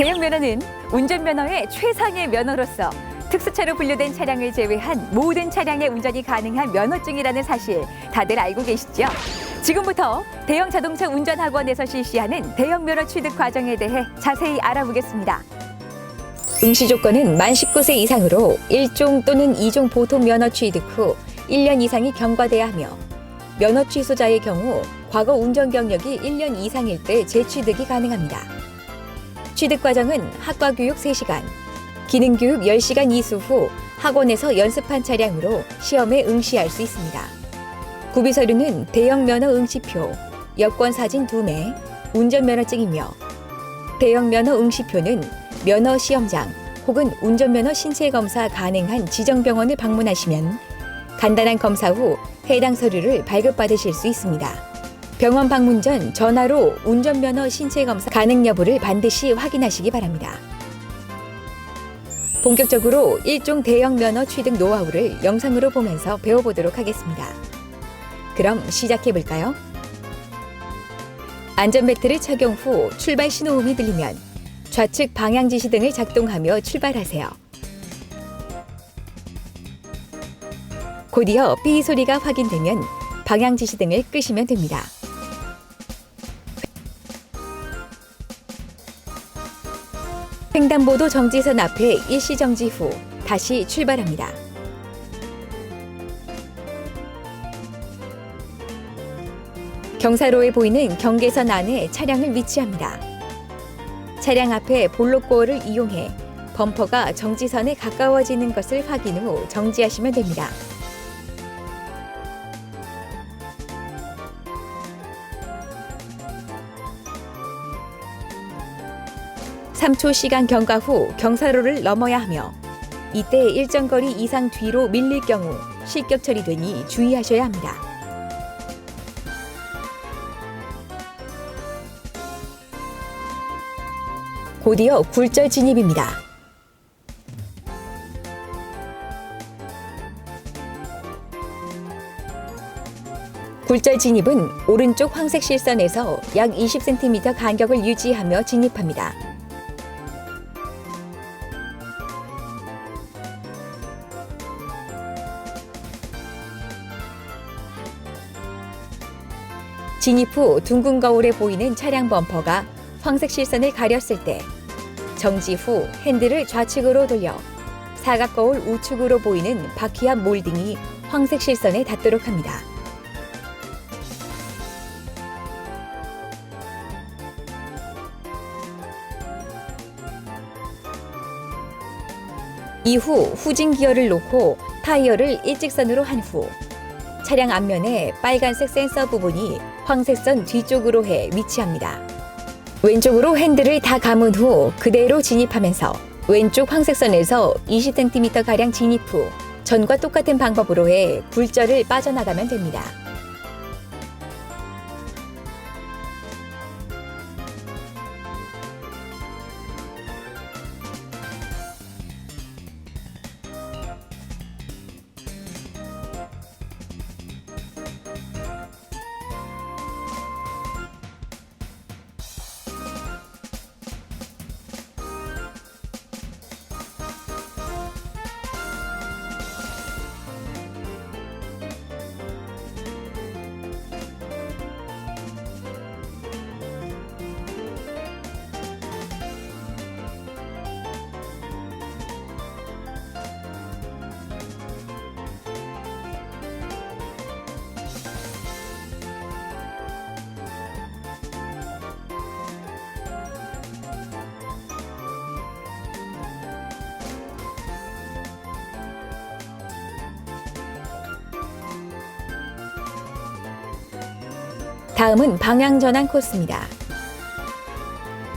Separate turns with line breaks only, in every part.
대형면허는 운전면허의 최상의 면허로서 특수차로 분류된 차량을 제외한 모든 차량의 운전이 가능한 면허증이라는 사실 다들 알고 계시죠? 지금부터 대형 자동차 운전학원에서 실시하는 대형면허 취득 과정에 대해 자세히 알아보겠습니다. 응시 조건은 만 19세 이상으로 1종 또는 2종 보통 면허 취득 후 1년 이상이 경과돼야 하며 면허 취소자의 경우 과거 운전 경력이 1년 이상일 때 재취득이 가능합니다. 취득 과정은 학과 교육 3시간, 기능 교육 10시간 이수 후 학원에서 연습한 차량으로 시험에 응시할 수 있습니다. 구비 서류는 대형 면허 응시표, 여권 사진 2매, 운전면허증이며 대형 면허 응시표는 면허 시험장 혹은 운전면허 신체 검사 가능한 지정병원을 방문하시면 간단한 검사 후 해당 서류를 발급받으실 수 있습니다. 병원 방문 전 전화로 운전면허 신체 검사 가능 여부를 반드시 확인하시기 바랍니다. 본격적으로 1종 대형 면허 취득 노하우를 영상으로 보면서 배워보도록 하겠습니다. 그럼 시작해볼까요? 안전벨트를 착용 후 출발 신호음이 들리면 좌측 방향지시 등을 작동하며 출발하세요. 곧이어 삐 소리가 확인되면 방향지시 등을 끄시면 됩니다. 횡단보도 정지선 앞에 일시 정지 후 다시 출발합니다. 경사로에 보이는 경계선 안에 차량을 위치합니다. 차량 앞에 볼록고어를 이용해 범퍼가 정지선에 가까워지는 것을 확인 후 정지하시면 됩니다. (3초) 시간 경과 후 경사로를 넘어야 하며 이때 일정 거리 이상 뒤로 밀릴 경우 실격 처리되니 주의하셔야 합니다. 곧이어 굴절 진입입니다. 굴절 진입은 오른쪽 황색 실선에서 약 20cm 간격을 유지하며 진입합니다. 진입 후 둥근 거울에 보이는 차량 범퍼가 황색 실선을 가렸을 때 정지 후 핸들을 좌측으로 돌려 사각 거울 우측으로 보이는 바퀴 앞 몰딩이 황색 실선에 닿도록 합니다. 이후 후진 기어를 놓고 타이어를 일직선으로 한 후 차량 앞면에 빨간색 센서 부분이 황색선 뒤쪽으로 해 위치합니다. 왼쪽으로 핸들을 다 감은 후 그대로 진입하면서 왼쪽 황색선에서 20cm가량 진입 후 전과 똑같은 방법으로 해 굴절을 빠져나가면 됩니다. 다음은 방향 전환 코스입니다.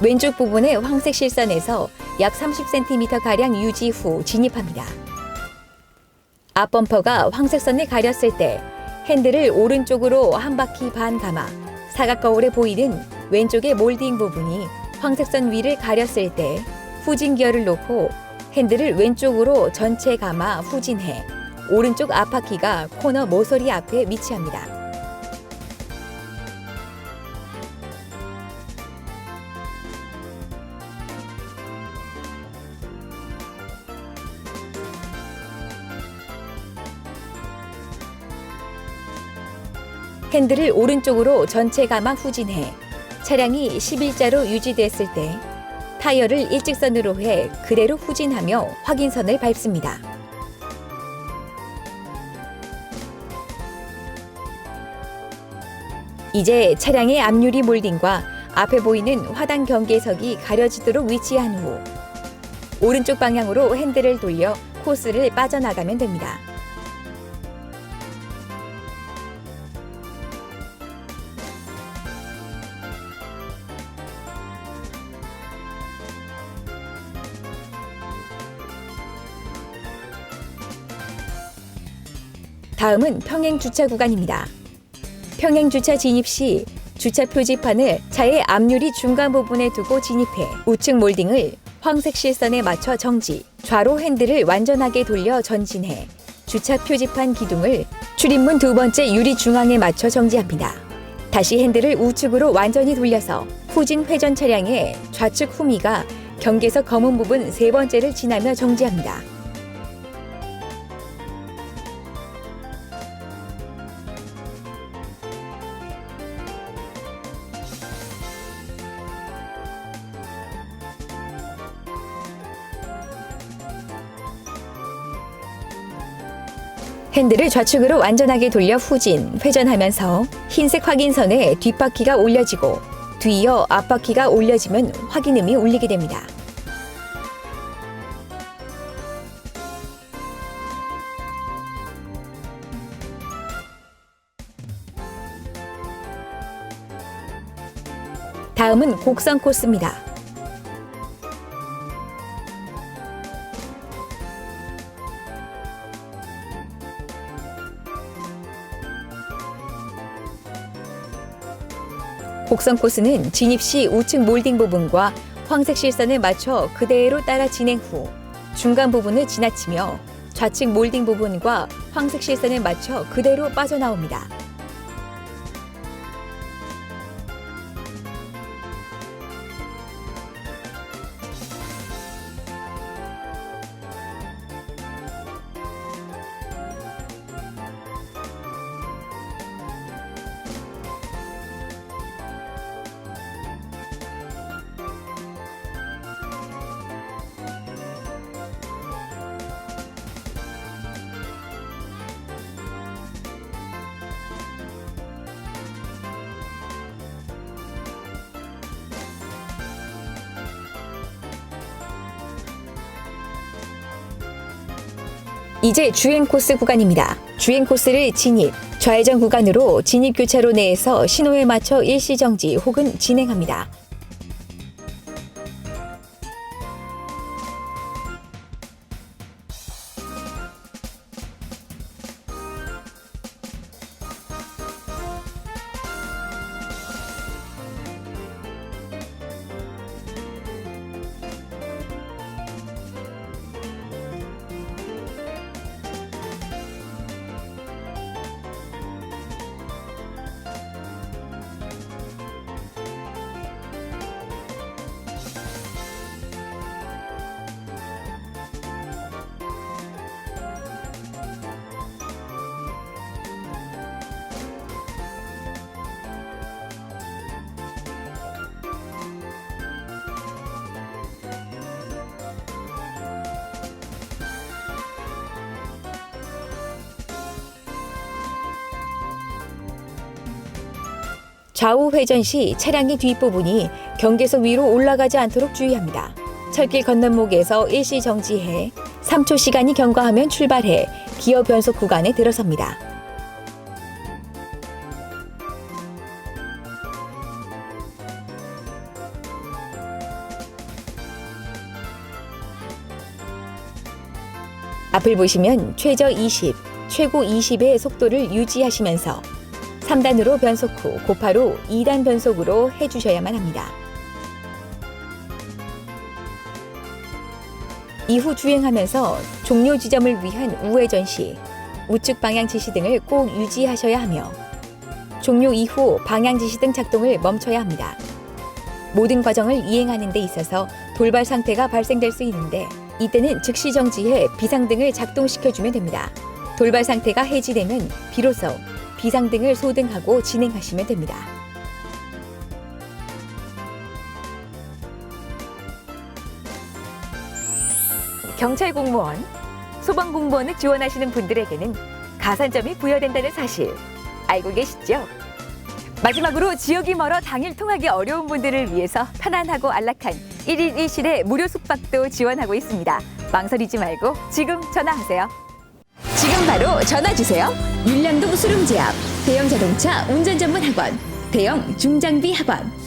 왼쪽 부분의 황색 실선에서 약 30cm가량 유지 후 진입합니다. 앞 범퍼가 황색선을 가렸을 때 핸들을 오른쪽으로 한 바퀴 반 감아 사각 거울에 보이는 왼쪽의 몰딩 부분이 황색선 위를 가렸을 때 후진 기어를 놓고 핸들을 왼쪽으로 전체 감아 후진해 오른쪽 앞바퀴가 코너 모서리 앞에 위치합니다. 핸들을 오른쪽으로 전체 감아 후진해 차량이 11자로 유지됐을 때 타이어를 일직선으로 해 그대로 후진하며 확인선을 밟습니다. 이제 차량의 앞유리 몰딩과 앞에 보이는 화단 경계석이 가려지도록 위치한 후 오른쪽 방향으로 핸들을 돌려 코스를 빠져나가면 됩니다. 다음은 평행 주차 구간입니다. 평행 주차 진입 시 주차 표지판을 차의 앞유리 중간 부분에 두고 진입해 우측 몰딩을 황색 실선에 맞춰 정지, 좌로 핸들을 완전하게 돌려 전진해 주차 표지판 기둥을 출입문 두 번째 유리 중앙에 맞춰 정지합니다. 다시 핸들을 우측으로 완전히 돌려서 후진 회전 차량의 좌측 후미가 경계석 검은 부분 세 번째를 지나며 정지합니다. 핸들을 좌측으로 완전하게 돌려 후진, 회전하면서 흰색 확인선에 뒷바퀴가 올려지고 뒤이어 앞바퀴가 올려지면 확인음이 울리게 됩니다. 다음은 곡선 코스입니다. 곡선 코스는 진입 시 우측 몰딩 부분과 황색 실선을 맞춰 그대로 따라 진행 후 중간 부분을 지나치며 좌측 몰딩 부분과 황색 실선을 맞춰 그대로 빠져나옵니다. 이제 주행 코스 구간입니다. 주행 코스를 진입, 좌회전 구간으로 진입 교차로 내에서 신호에 맞춰 일시정지 혹은 진행합니다. 좌우 회전 시 차량의 뒷부분이 경계석 위로 올라가지 않도록 주의합니다. 철길 건널목에서 일시 정지해 3초 시간이 경과하면 출발해 기어 변속 구간에 들어섭니다. 앞을 보시면 최저 20, 최고 20의 속도를 유지하시면서 3단으로 변속 후 곧바로 2단 변속으로 해주셔야만 합니다. 이후 주행하면서 종료 지점을 위한 우회전 시 우측 방향 지시등을 꼭 유지하셔야 하며 종료 이후 방향 지시등 작동을 멈춰야 합니다. 모든 과정을 이행하는 데 있어서 돌발 상태가 발생될 수 있는데 이때는 즉시 정지해 비상등을 작동시켜주면 됩니다. 돌발 상태가 해지되면 비로소 비상등을 소등하고 진행하시면 됩니다. 경찰 공무원, 소방 공무원을 지원하시는 분들에게는 가산점이 부여된다는 사실 알고 계시죠? 마지막으로 지역이 멀어 당일 통하기 어려운 분들을 위해서 편안하고 안락한 1일 1실의 무료 숙박도 지원하고 있습니다. 망설이지 말고 지금 전화하세요. 지금 바로 전화 주세요. 율량동 수lum제 앞 대형 자동차 운전 전문 학원, 대형 중장비 학원.